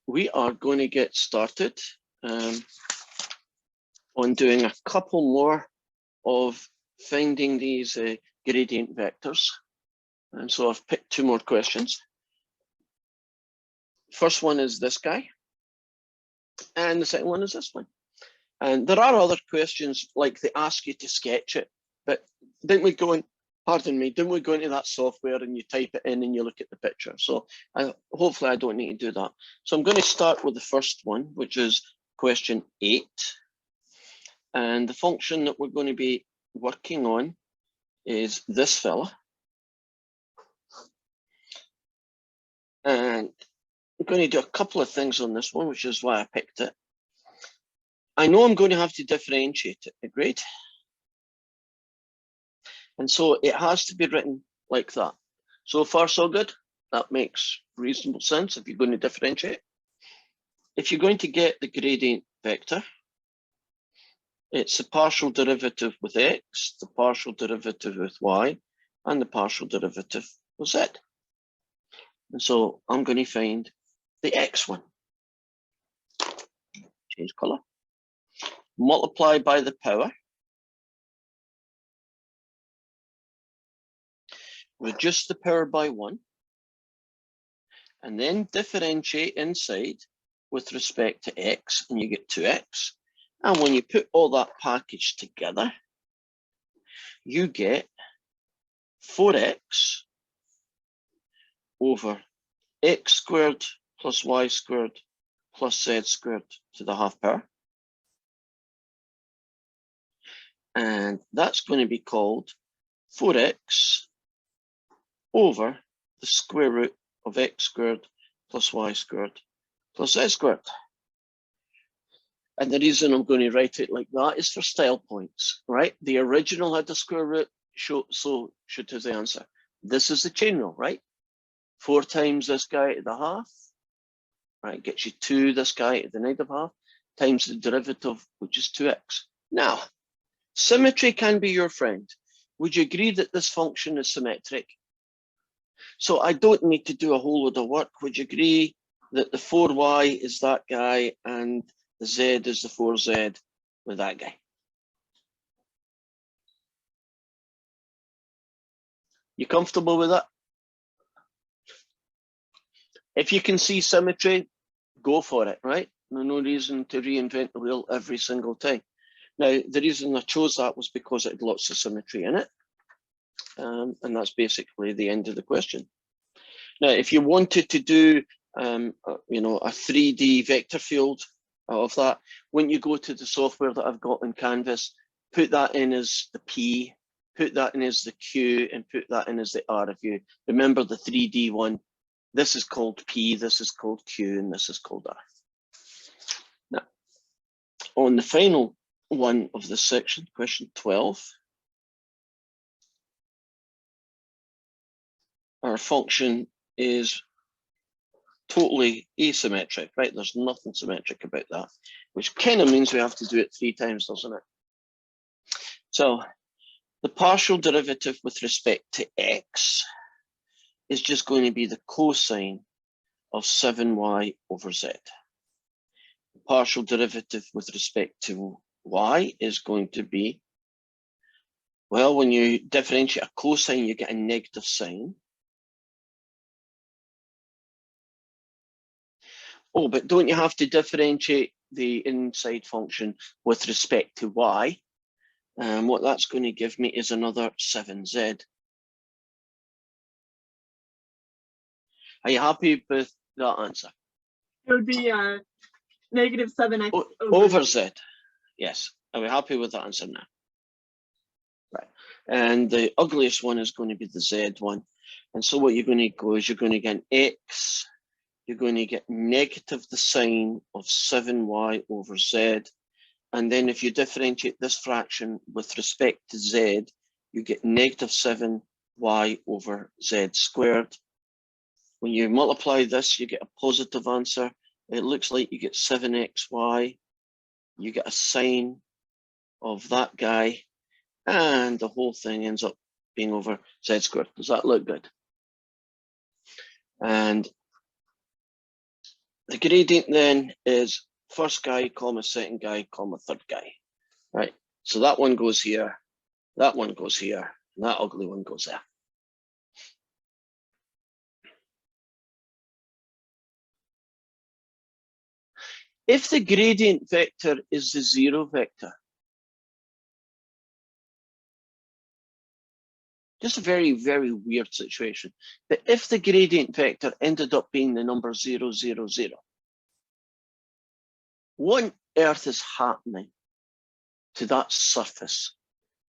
we are going to get started on doing a couple more of finding these gradient vectors. And so I've picked two more questions. First one is this guy, and the second one is this one. And there are other questions, like they ask you to sketch it, but didn't we go in, pardon me, didn't we go into that software and you type it in and you look at the picture? So hopefully I don't need to do that. So I'm going to start with the first one, which is question 8. And the function that we're going to be working on is this fella. And I'm going to do a couple of things on this one, which is why I picked it. I know I'm going to have to differentiate it, agreed? And so it has to be written like that. So far, so good. That makes reasonable sense if you're going to differentiate. If you're going to get the gradient vector, it's the partial derivative with x, the partial derivative with y, and the partial derivative with z. And so I'm going to find the x one. Change color. Multiply by the power. Reduce the power by 1. And then differentiate inside with respect to x, and you get 2x. And when you put all that package together, you get 4x over x squared plus y squared plus z squared to the half power. And that's going to be called 4x over the square root of x squared plus y squared plus z squared. And the reason I'm going to write it like that is for style points, right? The original had the square root, so should have the answer. This is the chain rule, right? 4 times this guy to the half, right? Gets you 2 this guy to the negative half, times the derivative, which is 2x. Now, symmetry can be your friend. Would you agree that this function is symmetric? So I don't need to do a whole load of work. Would you agree that the 4y is that guy and the z is the 4z with that guy? You comfortable with that? If you can see symmetry, go for it, right? No reason to reinvent the wheel every single time. Now, the reason I chose that was because it had lots of symmetry in it. And that's basically the end of the question. Now, if you wanted to do, you know, a 3D vector field of that, when you go to the software that I've got in Canvas, put that in as the P, put that in as the Q, and put that in as the R. If you remember the 3D one, this is called P, this is called Q, and this is called R. Now, on the final one of this section, question 12, our function is totally asymmetric, right? There's nothing symmetric about that, which kind of means we have to do it 3 times, doesn't it? So the partial derivative with respect to x is just going to be the cosine of 7y over z. The partial derivative with respect to y is going to be, well, when you differentiate a cosine, you get a negative sign. Oh, but don't you have to differentiate the inside function with respect to y? And what that's going to give me is another 7z. Are you happy with that answer? It would be negative 7x over z. Yes. Are we happy with that answer now? Right. And the ugliest one is going to be the z one. And so what you're going to go is you're going to get an x. You're going to get negative the sine of 7y over z. And then if you differentiate this fraction with respect to z, you get negative 7y over z squared. When you multiply this, you get a positive answer. It looks like you get 7xy. You get a sine of that guy. And the whole thing ends up being over z squared. Does that look good? And The gradient then is first guy, comma, second guy, comma, third guy, right? So that one goes here, that one goes here, and that ugly one goes there. If the gradient vector is the zero vector, just a very, very weird situation, but if the gradient vector ended up being the number 0, 0, 0, what on earth is happening to that surface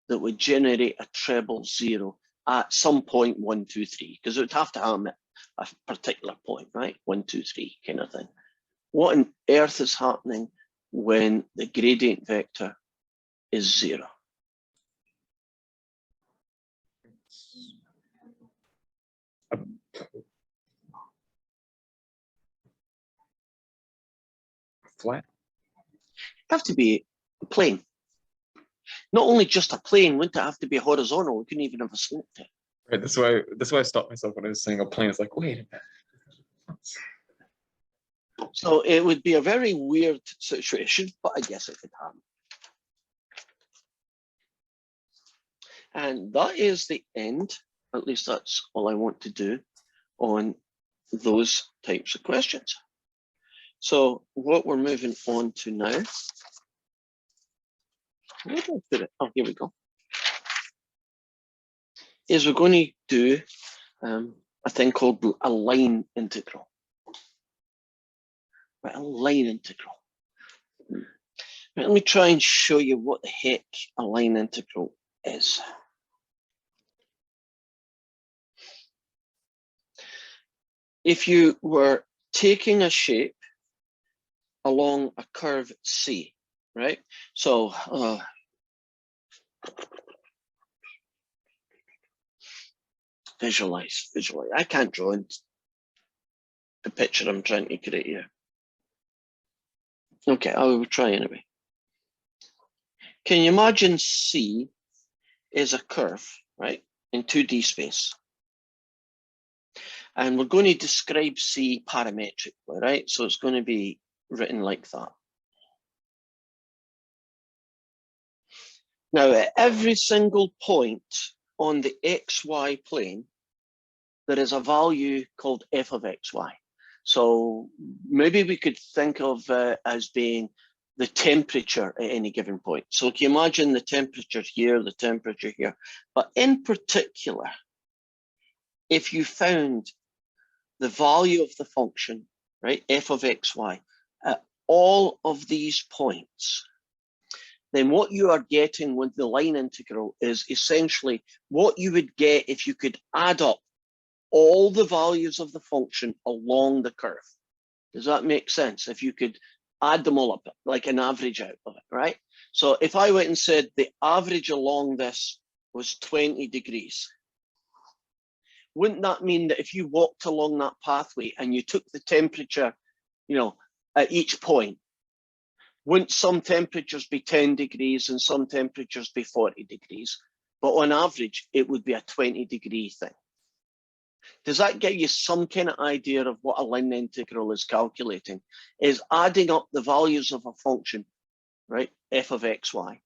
that would generate a treble zero at some point 1, 2, 3? Because it would have to happen at a particular point, right? 1, 2, 3 kind of thing. What on earth is happening when the gradient vector is 0? Flat. It'd have to be a plane. Not only just a plane, wouldn't it have to be horizontal? We couldn't even have a slope to it. Right. That's why I stopped myself when I was saying a plane. It's like, wait a minute. So it would be a very weird situation, but I guess it could happen. And that is the end. At least that's all I want to do on those types of questions. So what we're moving on to now, where did I put it? Oh, here we go. Is we're going to do a thing called a line integral. Right, a line integral. Right, let me try and show you what the heck a line integral is. If you were taking a shape along a curve C, right? So visualize. I can't draw the picture I'm trying to create here. Okay, I will try anyway. Can you imagine C is a curve, right, in 2D space? And we're going to describe C parametrically, right? So it's going to be written like that. Now, at every single point on the XY plane, there is a value called f of xy. So maybe we could think of as being the temperature at any given point. So can you imagine the temperature here, the temperature here? But in particular, if you found the value of the function, right, f of xy, at all of these points, then what you are getting with the line integral is essentially what you would get if you could add up all the values of the function along the curve. Does that make sense? If you could add them all up, like an average out of it, right? So if I went and said the average along this was 20 degrees, wouldn't that mean that if you walked along that pathway and you took the temperature, you know, at each point, wouldn't some temperatures be 10 degrees and some temperatures be 40 degrees? But on average, it would be a 20-degree thing. Does that give you some kind of idea of what a line integral is calculating? Is adding up the values of a function, right, f of xy,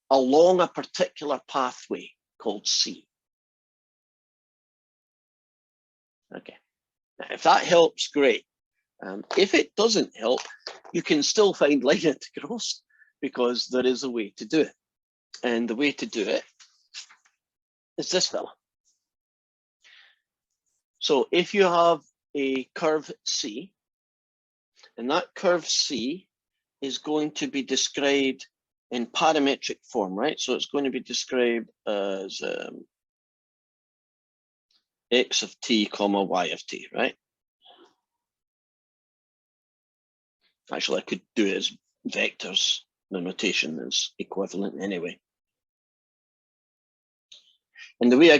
along a particular pathway called C. Okay, now, if that helps, great. If it doesn't help, you can still find line integrals because there is a way to do it. And the way to do it is this fella. So if you have a curve C, and that curve C is going to be described in parametric form, right? So it's going to be described as x of t comma y of t, right? Actually, I could do it as vectors. The notation is equivalent anyway. And the way I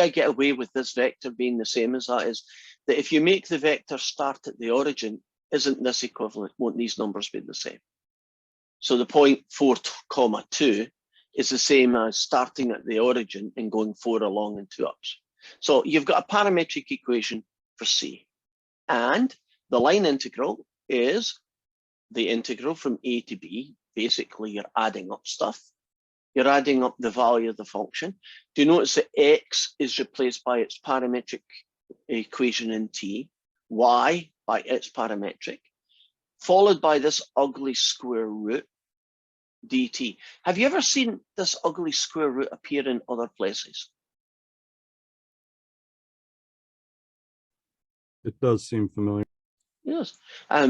get away with this vector being the same as that is that if you make the vector start at the origin, isn't this equivalent? Won't these numbers be the same? So the point 4, 2 is the same as starting at the origin and going 4 along and 2 ups. So you've got a parametric equation for C. And The line integral is the integral from a to b. Basically, you're adding up stuff. You're adding up the value of the function. Do you notice that x is replaced by its parametric equation in t, y by its parametric, followed by this ugly square root dt. Have you ever seen this ugly square root appear in other places? It does seem familiar. Yes.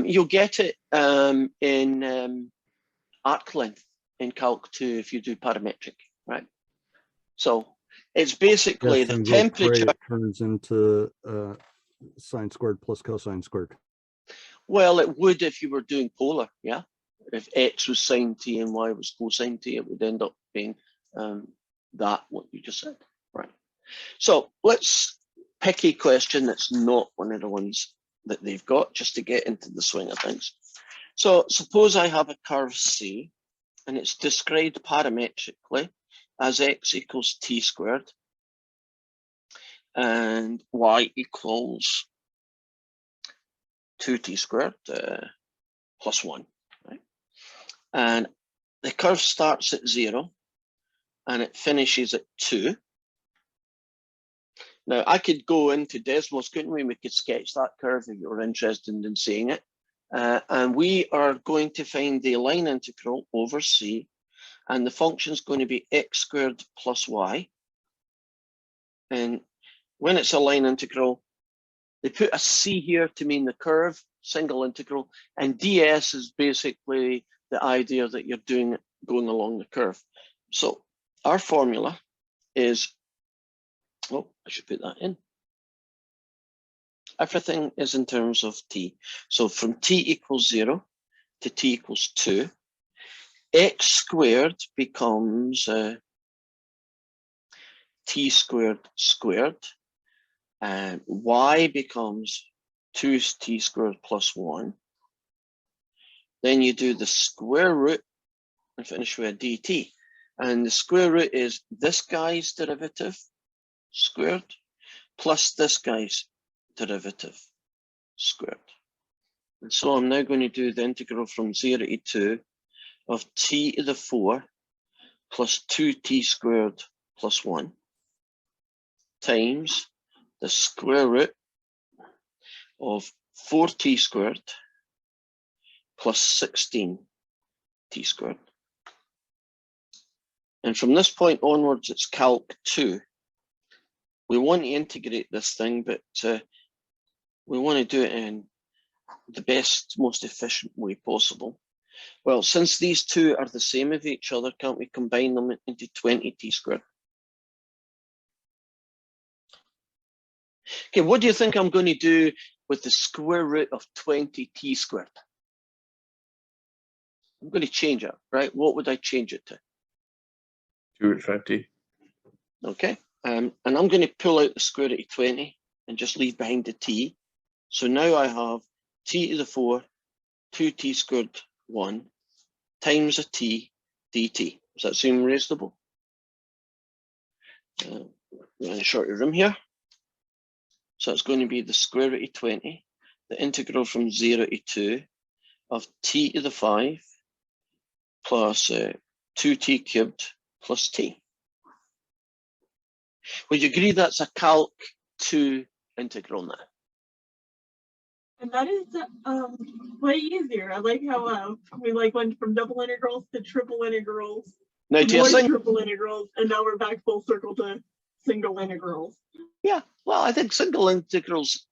You'll get it in arc length in Calc 2 if you do parametric, right? So it's basically Yes, the and go gray, temperature. it turns into sine squared plus cosine squared. Well, it would if you were doing polar, yeah. If x was sine t and y was cosine t, it would end up being that what you just said, right? So let's pick a question that's not one of the ones that they've got, just to get into the swing of things. So suppose I have a curve C, and it's described parametrically as x equals t squared and y equals 2t squared plus 1, right? And the curve starts at 0 and it finishes at 2. Now, I could go into Desmos, couldn't we? We could sketch that curve if you were interested in seeing it. And we are going to find the line integral over C, and the function is going to be x squared plus y. And when it's a line integral, they put a C here to mean the curve, single integral, and ds is basically the idea that you're doing it going along the curve. So our formula is, oh, I should put that in. Everything is in terms of t. So from t equals 0 to t equals 2, x squared becomes t squared squared, and y becomes 2t squared plus 1. Then you do the square root and finish with a dt. And the square root is this guy's derivative squared plus this guy's derivative squared. And so I'm now going to do the integral from 0 to 2 of t to the 4 plus 2t squared plus 1 times the square root of 4t squared plus 16t squared. And from this point onwards, it's Calc 2. We want to integrate this thing, but we want to do it in the best, most efficient way possible. Well, since these two are the same of each other, can't we combine them into 20t squared? Okay, what do you think I'm going to do with the square root of 20t squared? I'm going to change it, right? What would I change it to? 2 root 5t. Okay, and I'm going to pull out the square root of 20 and just leave behind the t. So now I have t to the 4, 2t squared 1 times a t dt. Does that seem reasonable? I'm going to short your room here. So it's going to be the square root of 20, the integral from 0 to 2 of t to the 5 plus 2t cubed plus t. Would you agree that's a Calc 2 integral now? And that is way easier. I like how we went from double integrals to triple integrals, Now, do you more think? triple integrals, and now we're back full circle to single integrals. Yeah, well, I think single integrals,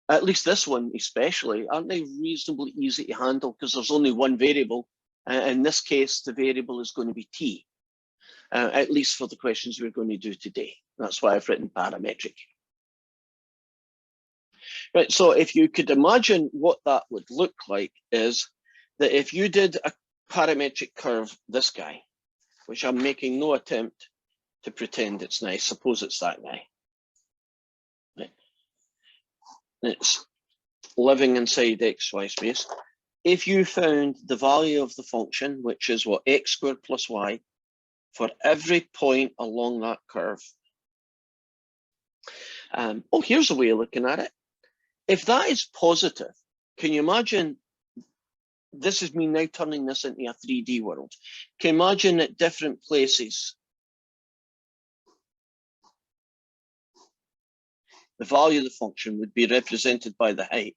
at least this one especially, aren't they reasonably easy to handle because there's only one variable. In this case, the variable is going to be t, at least for the questions we're going to do today. That's why I've written parametric. Right, so if you could imagine what that would look like is that if you did a parametric curve, this guy, which I'm making no attempt to pretend it's nice, suppose it's that guy. Right. It's living inside xy space. If you found the value of the function, which is what, x squared plus y, for every point along that curve. Oh, here's a way of looking at it. If that is positive, Can you imagine? This is me now turning this into a 3D world. Can you imagine at different places, the value of the function would be represented by the height.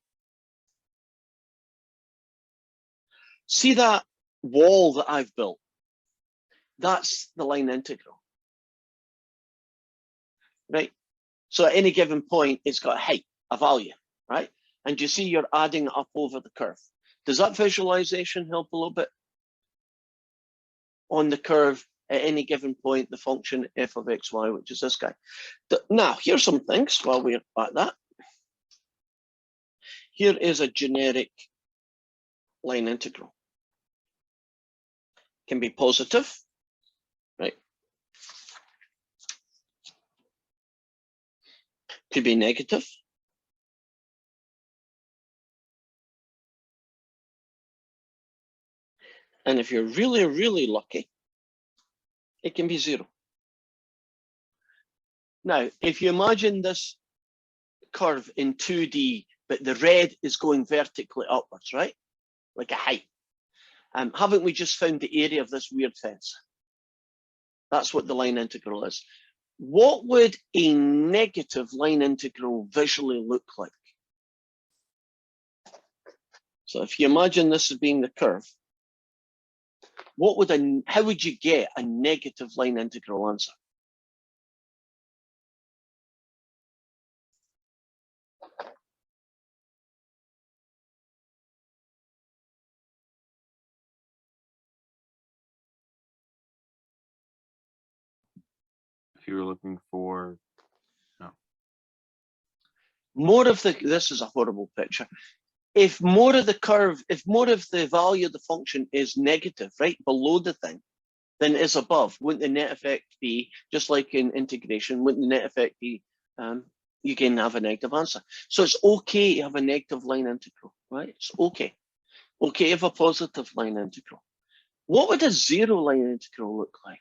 See that wall that I've built? That's the line integral, right? So at any given point, it's got a height, a value, right? And you see you're adding it up over the curve. Does that visualization help a little bit? On the curve at any given point, the function f of xy, which is this guy. Now, here's some things while we're at that. Here is a generic line integral. Can be positive, right? Could be negative. And if you're really, really lucky, it can be 0. Now, if you imagine this curve in 2D, but the red is going vertically upwards, right? Like a height. Haven't we just found the area of this weird fence? That's what the line integral is. What would a negative line integral visually look like? So if you imagine this as being the curve, how would you get a negative line integral answer? If you were looking for, More of the, this is a horrible picture. If more of the curve, if more of the value of the function is negative, right, below the thing, than is above, wouldn't the net effect be, just like in integration, wouldn't the net effect be, you can have a negative answer. So it's okay to have a negative line integral, right? It's okay. Okay to have a positive line integral. What would a 0 line integral look like?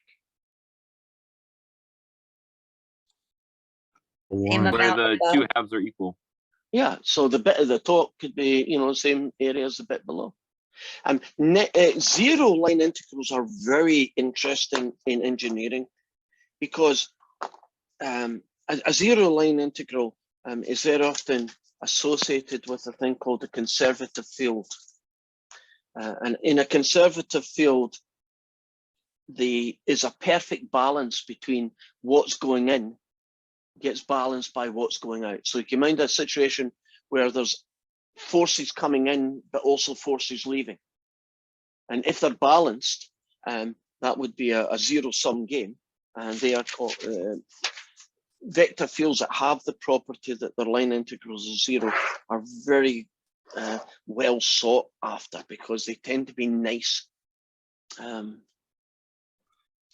Same Line. where amount the above. two halves are equal. Yeah, so the bit at the top could be, you know, same area as the bit below. 0 line integrals are very interesting in engineering because a 0 line integral is very often associated with a thing called a conservative field. And in a conservative field, there is a perfect balance between what's going in gets balanced by what's going out. So you can mind a situation where there's forces coming in, but also forces leaving. And if they're balanced, that would be a zero-sum game. And they are called vector fields that have the property that their line integrals are 0 are very well sought after because they tend to be nice,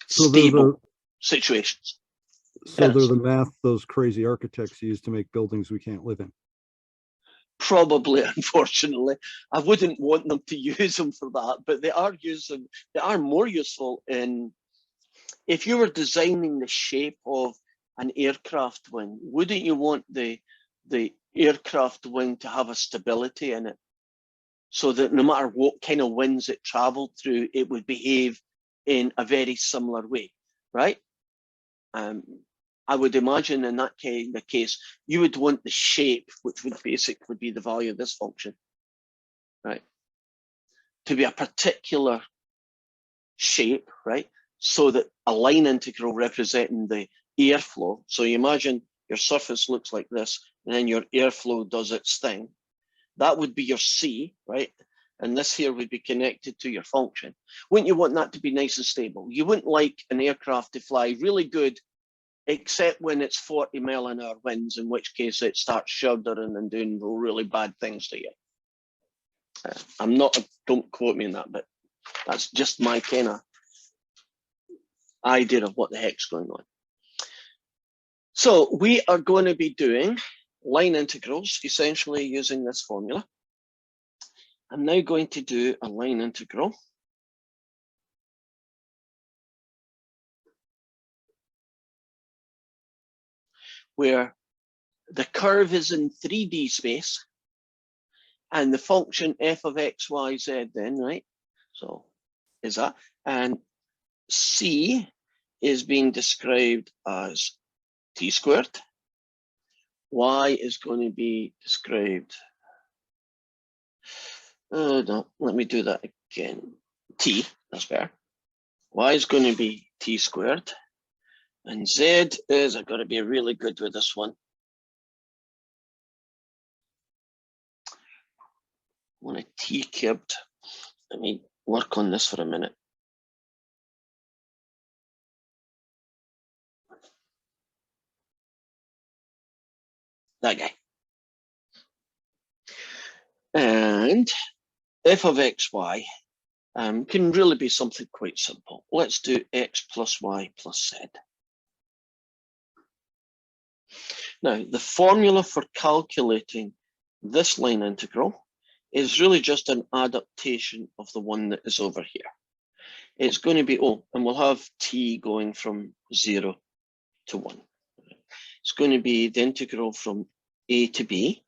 So they're stable situations. So they're the math those crazy architects use to make buildings we can't live in. Probably, unfortunately, I wouldn't want them to use them for that, but they are more useful in, if you were designing the shape of an aircraft wing, wouldn't you want the aircraft wing to have a stability in it so that no matter what kind of winds it traveled through, it would behave in a very similar way, right? I would imagine in that kind of case, you would want the shape, which would basically be the value of this function, right? To be a particular shape, right? So that a line integral representing the airflow. So you imagine your surface looks like this, and then your airflow does its thing. That would be your C, right? And this here would be connected to your function. Wouldn't you want that to be nice and stable? You wouldn't like an aircraft to fly really good, except when it's 40 mile an hour winds, in which case it starts shuddering and doing really bad things to you. Don't quote me on that, but that's just my kind of idea of what the heck's going on. So we are going to be doing line integrals, essentially using this formula. I'm now going to do a line integral where the curve is in 3D space And the function f of x, y, z then, right? So is that, and c is being described as t squared. Y is going to be described, no, let me do that again. T, that's better. Y is going to be t squared. And z is, I've got to be really good with this one. I want a t cubed. Let me work on this for a minute. That guy. And f of x, y can really be something quite simple. Let's do x plus y plus z. Now, the formula for calculating this line integral is really just an adaptation of the one that is over here. It's going to be, oh, and we'll have t going from 0 to 1. It's going to be the integral from a to b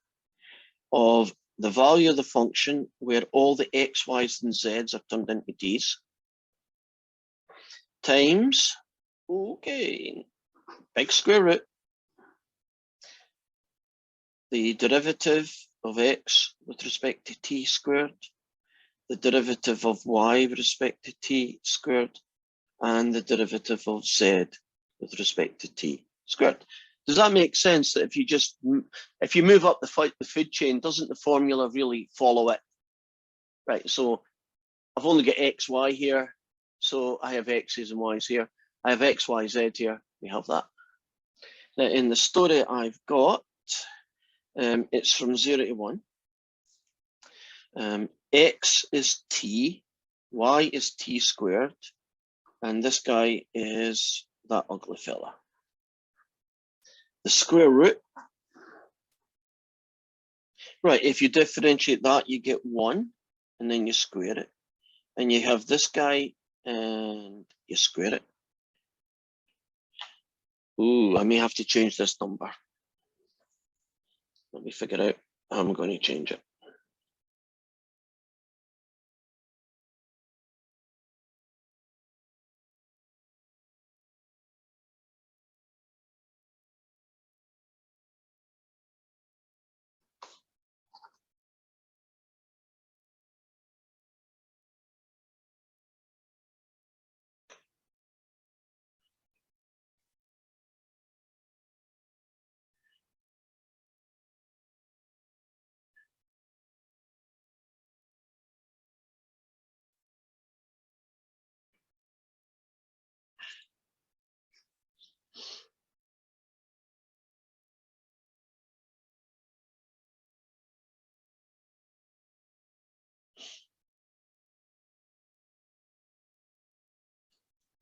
of the value of the function where all the x, y's, and z's are turned into d's, times, okay, big square root, the derivative of x with respect to t squared, the derivative of y with respect to t squared, and the derivative of z with respect to t squared. Does that make sense that if you move up the food chain, doesn't the formula really follow it? Right, so I've only got x, y here, so I have x's and y's here. I have x, y, z here, we have that. Now in the story I've got, it's from 0 to 1. X is t, y is t squared, and this guy is that ugly fella. The square root, right, if you differentiate that, you get 1, and then you square it. And you have this guy, and you square it. Ooh, I may have to change this number. Let me figure out how I'm going to change it.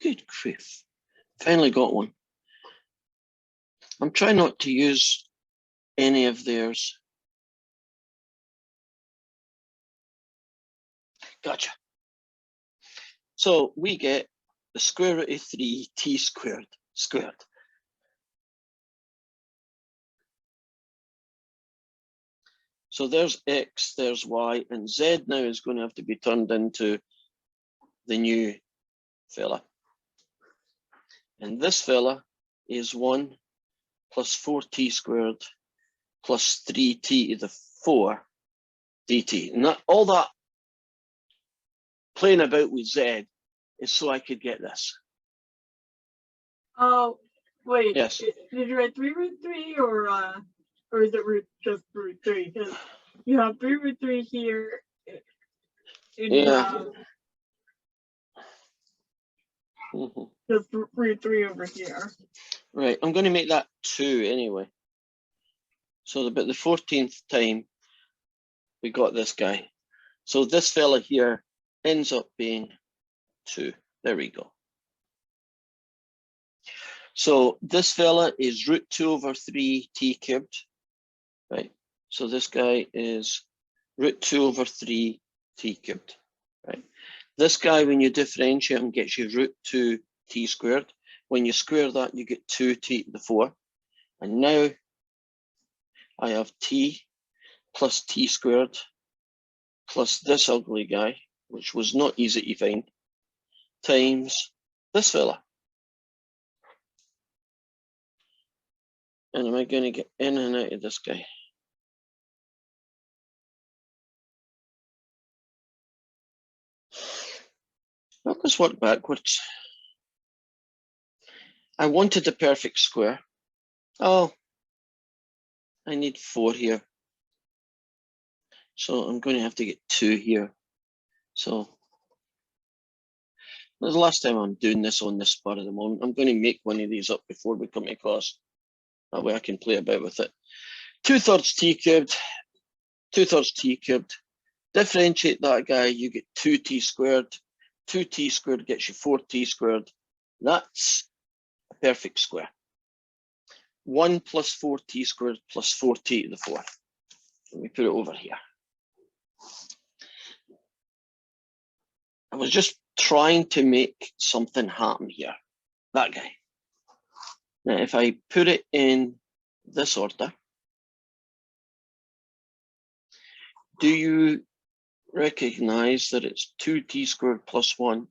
Good grief. Finally got one. I'm trying not to use any of theirs. Gotcha. So we get the square root of 3 t squared squared. So there's x, there's y, and z now is going to have to be turned into the new fella. And this fella is 1 plus 4t squared plus 3t to the 4 dt. And that, all that playing about with z is so I could get this. Oh, wait. Yes. Did you write 3 root 3 or is it just root 3? Because you have 3 root 3 here. And you Yeah. have Mhm. just root 3 over here. Right, I'm going to make that 2 anyway. So about the 14th time we got this guy. So this fella here ends up being 2. There we go. So this fella is root 2 over 3 t cubed, right? So this guy is root 2 over 3 t cubed, right? This guy, when you differentiate him, gets you root 2 t squared. When you square that, you get 2t to the 4. And now I have t plus t squared plus this ugly guy, which was not easy to find, times this fella. And am I going to get in and out of this guy? Well, let's work backwards. I wanted a perfect square. Oh, I need 4 here. So I'm going to have to get 2 here. So this is the last time I'm doing this on the spur of the moment. I'm going to make one of these up before we come to class. That way I can play about with it. 2/3 t cubed, 2/3 t cubed. Differentiate that guy, you get 2t squared. 2t squared gets you 4t squared. That's a perfect square. 1 plus 4t squared plus 4t to the 4th. Let me put it over here. I was just trying to make something happen here. That guy. Now, if I put it in this order, do you recognize that it's 2t squared plus 1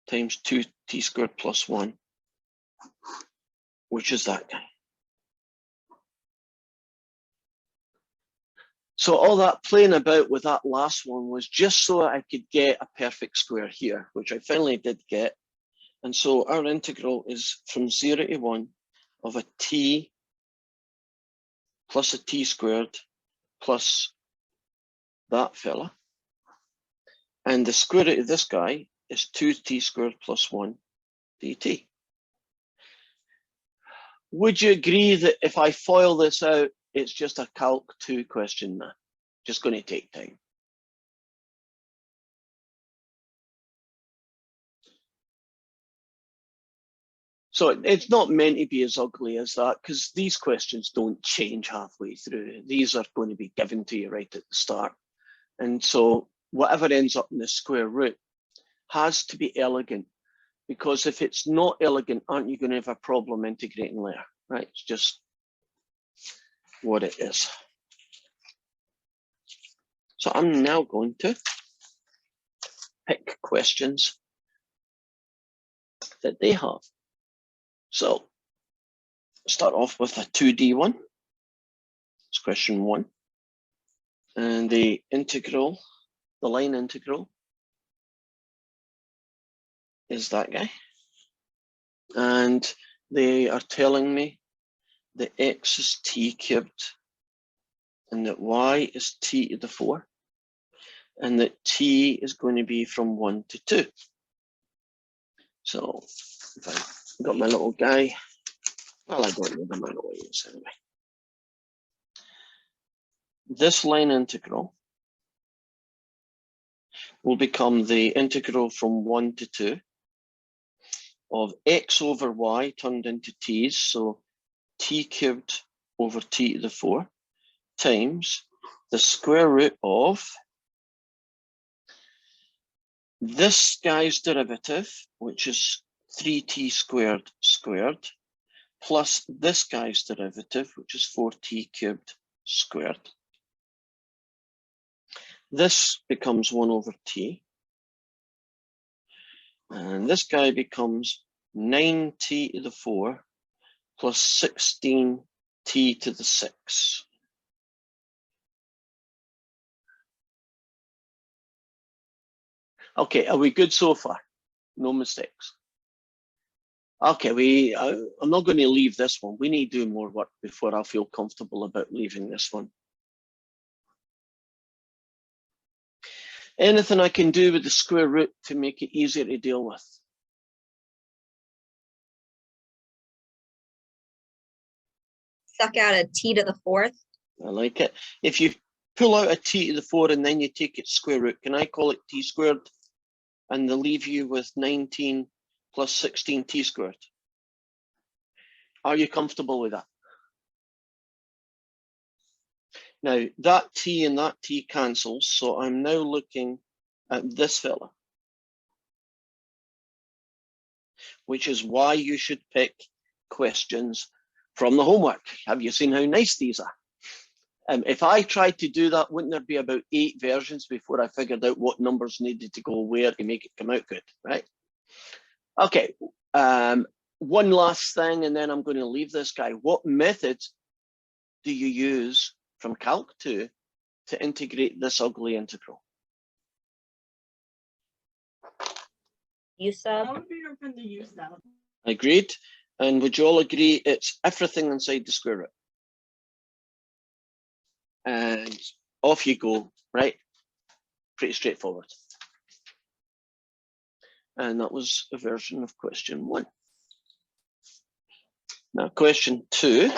times 2t squared plus 1, which is that guy? So all that playing about with that last one was just so I could get a perfect square here, which I finally did get. And so our integral is from 0 to 1 of a t plus a t squared plus that fella. And the square root of this guy is 2t squared plus 1 dt. Would you agree that if I FOIL this out, it's just a Calc 2 question now? Just going to take time. So it's not meant to be as ugly as that, because these questions don't change halfway through. These are going to be given to you right at the start. And so whatever ends up in the square root has to be elegant, because if it's not elegant, aren't you going to have a problem integrating later, right? It's just what it is. So I'm now going to pick questions that they have. So start off with a 2D one. It's question 1. And the integral, the line integral, is that guy. And they are telling me that x is t cubed and that y is t to the 4, and that t is going to be from 1 to 2. So if I got my little guy, well, I don't know the amount of ways anyway. This line integral will become the integral from 1 to 2 of x over y turned into t's, so t cubed over t to the 4 times the square root of this guy's derivative, which is 3t squared squared, plus this guy's derivative, which is 4t cubed squared. This becomes 1 over t. And this guy becomes 9t to the 4 plus 16t to the 6. Okay, are we good so far? No mistakes. Okay, I'm not going to leave this one. We need to do more work before I feel comfortable about leaving this one. Anything I can do with the square root to make it easier to deal with? Suck out a t to the 4th. I like it. If you pull out a t to the 4 and then you take its square root, can I call it t squared? And they'll leave you with 19 plus 16t squared. Are you comfortable with that? Now, that t and that t cancels, so I'm now looking at this fella, which is why you should pick questions from the homework. Have you seen how nice these are? If I tried to do that, wouldn't there be about 8 versions before I figured out what numbers needed to go where to make it come out good, right? Okay, one last thing, and then I'm going to leave this guy. What methods do you use from Calc 2 to integrate this ugly integral? U sub. I would be open to use that. Agreed. And would you all agree it's everything inside the square root? And off you go, right? Pretty straightforward. And that was a version of question 1. Now, question 2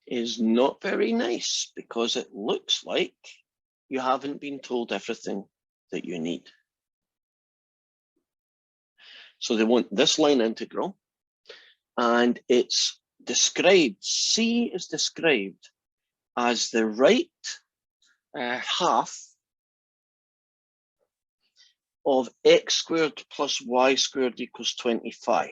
is not very nice because it looks like you haven't been told everything that you need. So they want this line integral, and it's described, C is described as the right half of x squared plus y squared equals 25.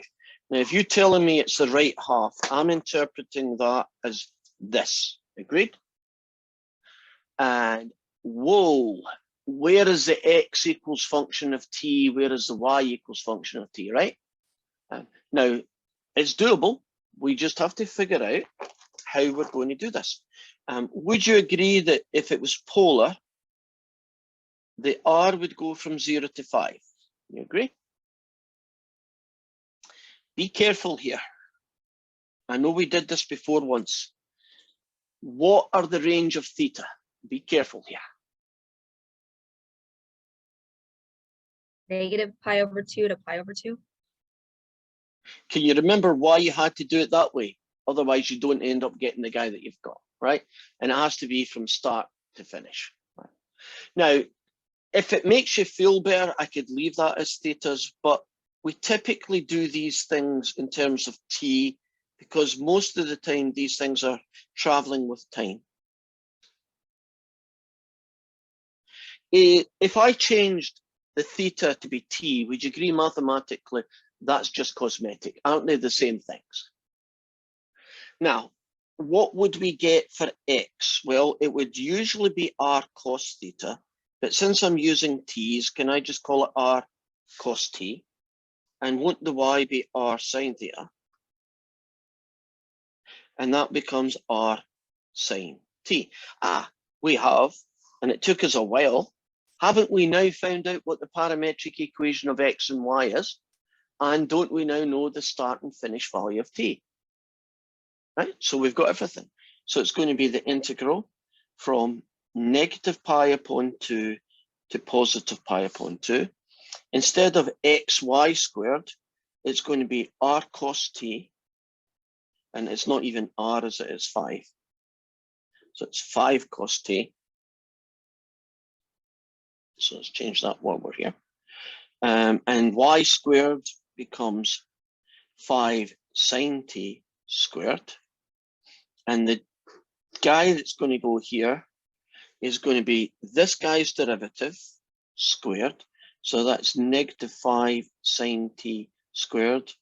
Now, if you're telling me it's the right half, I'm interpreting that as this. Agreed? And whoa, where is the x equals function of t? Where is the y equals function of t, right? Now, it's doable. We just have to figure out how we're going to do this. Would you agree that if it was polar, the r would go from 0 to 5? You agree? Be careful here. I know we did this before once. What are the range of theta? Be careful here. Negative pi over 2 to pi over 2. Can you remember why you had to do it that way? Otherwise, you don't end up getting the guy that you've got, right? And it has to be from start to finish. Right? Now, if it makes you feel better, I could leave that as thetas, but we typically do these things in terms of t because most of the time these things are traveling with time. If I changed the theta to be t, would you agree mathematically that's just cosmetic? Aren't they the same things? Now, what would we get for x? Well, it would usually be r cos theta, but since I'm using t's, can I just call it r cos t? And won't the y be r sine theta? And that becomes r sine t. We have, and it took us a while, haven't we now found out what the parametric equation of x and y is? And don't we now know the start and finish value of t? Right, so we've got everything. So it's going to be the integral from negative pi upon 2 to positive pi upon 2. Instead of xy squared, it's going to be r cos t, and it's not even r as it is 5. So it's 5 cos t. So let's change that while we're here. And y squared becomes 5 sine t squared. And the guy that's going to go here is going to be this guy's derivative squared. So that's negative 5 sine t squared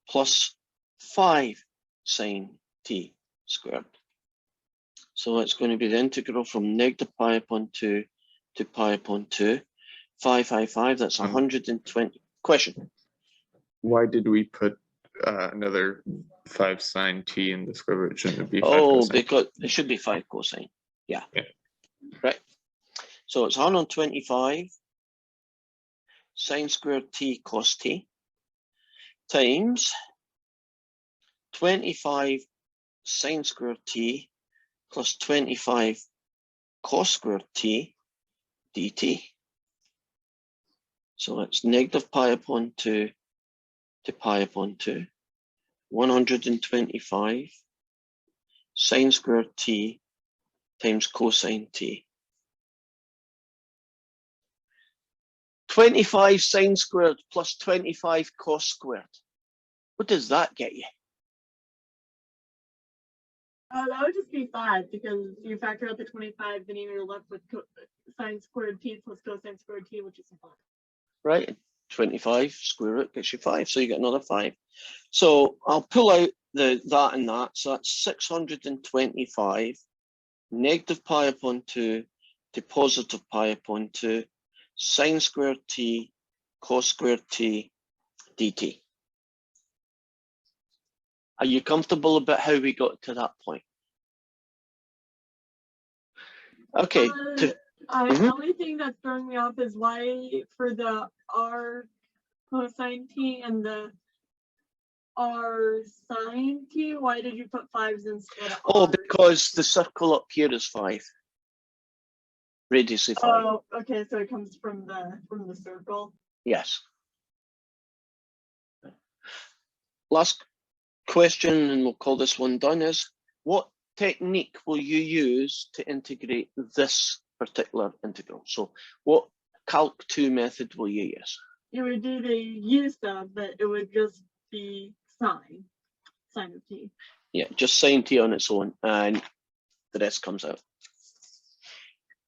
plus 5 sine t squared. So it's going to be the integral from negative pi upon 2 to pi upon 2. 5, that's 120. Question. Why did we put another 5 sine t in the square root? Shouldn't it be 5 Oh, cosine? because it should be 5 cosine. Yeah. Right. So it's 125 sine squared t cos t times 25 sine squared t plus 25 cos squared t dt. So it's negative pi upon 2 to pi upon 2. 125 sine squared t times cosine t. 25 sine squared plus 25 cos squared. What does that get you? That would just be 5 because you factor out the 25, then you're left with sine squared t plus cosine squared t, which is 5. Right, 25 square root gets you 5, so you get another 5. So I'll pull out that and that. So that's 625 negative pi upon 2 to positive pi upon 2 sine squared t cos squared t dt. Are you comfortable about how we got to that point? Okay. The Mhm. only thing that's throwing me off is why for the r cosine t and the r sine t, why did you put 5s instead of Oh, r? because the circle up here is 5. Radius of 5. Oh, okay, so it comes from the circle. Yes. Last question, and we'll call this one done, is what technique will you use to integrate this particular integral? So what Calc 2 method will you use? You would do the u stuff, but it would just be sine of t. Yeah, just sine t on its own, and the rest comes out.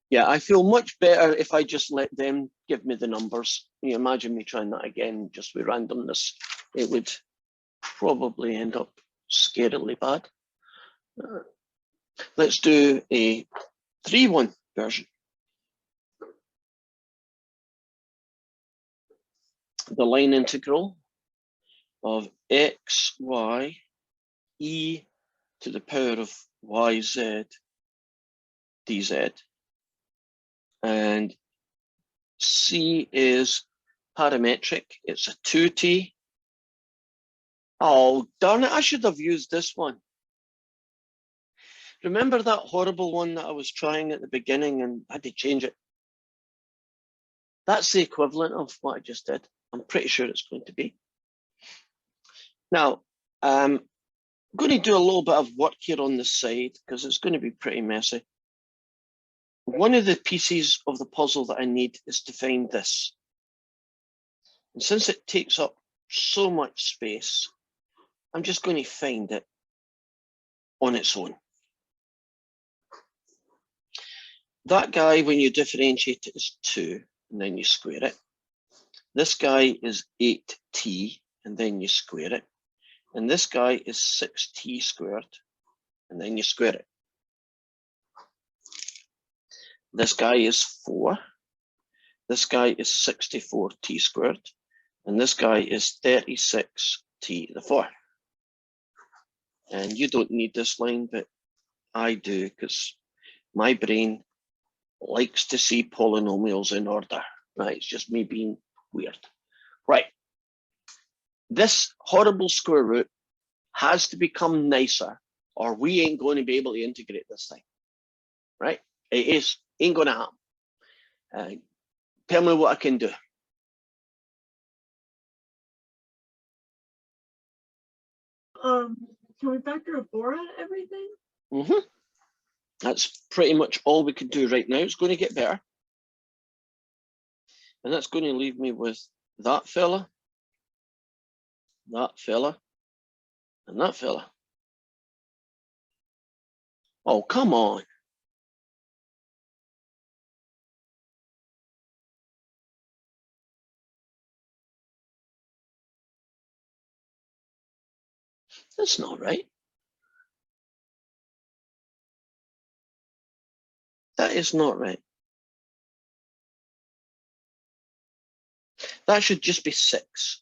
Yeah, I feel much better if I just let them give me the numbers. You imagine me trying that again, just with randomness. It would probably end up scarily bad. Let's do a 3-1 version. The line integral of x, y, e to the power of yz dz. And c is parametric. It's a 2t. Oh, darn it, I should have used this one. Remember that horrible one that I was trying at the beginning and had to change it? That's the equivalent of what I just did. I'm pretty sure it's going to be. Now, I'm going to do a little bit of work here on the side because it's going to be pretty messy. One of the pieces of the puzzle that I need is to find this. And since it takes up so much space, I'm just going to find it on its own. That guy, when you differentiate it, is 2, and then you square it. This guy is 8t, and then you square it. And this guy is 6t squared, and then you square it. This guy is 4. This guy is 64t squared, and this guy is 36t to the 4. And you don't need this line, but I do, because my brain likes to see polynomials in order. Right, it's just me being weird. Right. This horrible square root has to become nicer, or we ain't going to be able to integrate this thing. Right? It ain't going to happen. Tell me what I can do. Can we factor a 4 out of everything? Mm-hmm. That's pretty much all we can do right now. It's going to get better. And that's going to leave me with that fella, and that fella. Oh, come on. That's not right. That is not right. That should just be 6.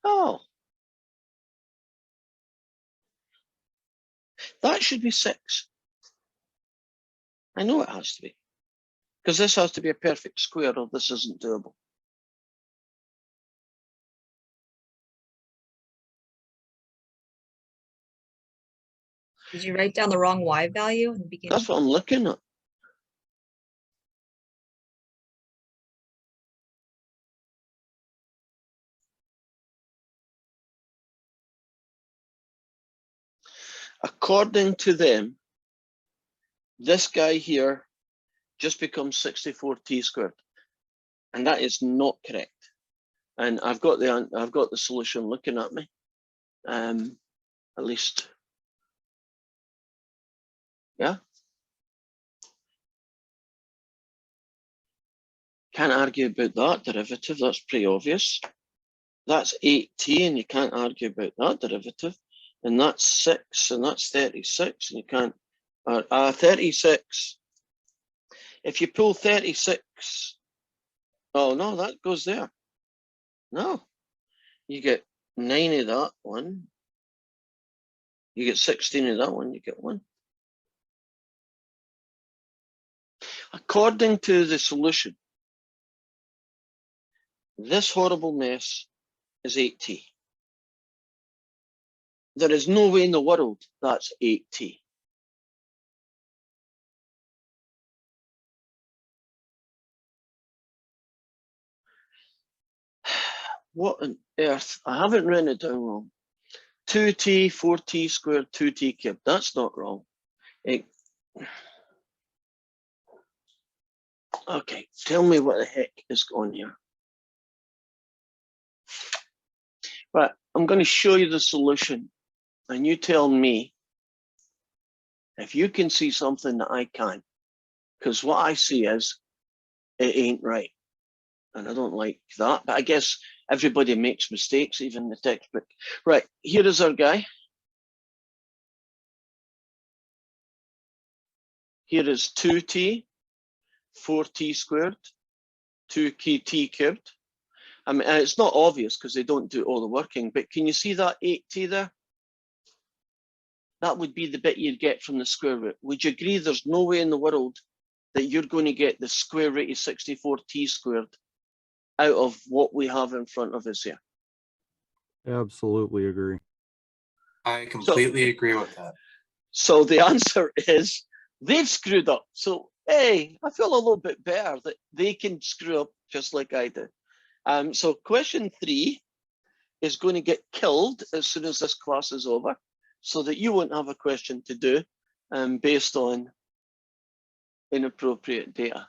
Oh. That should be 6. I know it has to be. Because this has to be a perfect square or this isn't doable. Did you write down the wrong y value in the beginning? That's what I'm looking at. According to them, this guy here just becomes 64t squared. And that is not correct. And I've got the solution looking at me. At least. Yeah. Can't argue about that derivative, that's pretty obvious. That's 8t, and you can't argue about that derivative. And that's 6, and that's 36, and you can't, 36. If you pull 36, oh no, that goes there. No, you get 9 of that one. You get 16 of that one, you get 1. According to the solution, this horrible mess is 8t. There is no way in the world that's 8t. What on earth? I haven't written it down wrong. 2t, 4t squared, 2t cubed. That's not wrong. Okay, tell me what the heck is going here. Right, I'm going to show you the solution, and you tell me if you can see something that I can't. Because what I see is it ain't right. And I don't like that, but I guess everybody makes mistakes, even the textbook. Right, here is our guy. Here is 2t, 4t squared, 2t cubed. I mean, it's not obvious because they don't do all the working, but can you see that 8t there? That would be the bit you'd get from the square root. Would you agree there's no way in the world that you're going to get the square root of 64t squared out of what we have in front of us here? Absolutely agree. I completely agree with that. So the answer is they've screwed up. So, hey, I feel a little bit better that they can screw up just like I do. So question 3 is going to get killed as soon as this class is over, so that you won't have a question to do based on inappropriate data.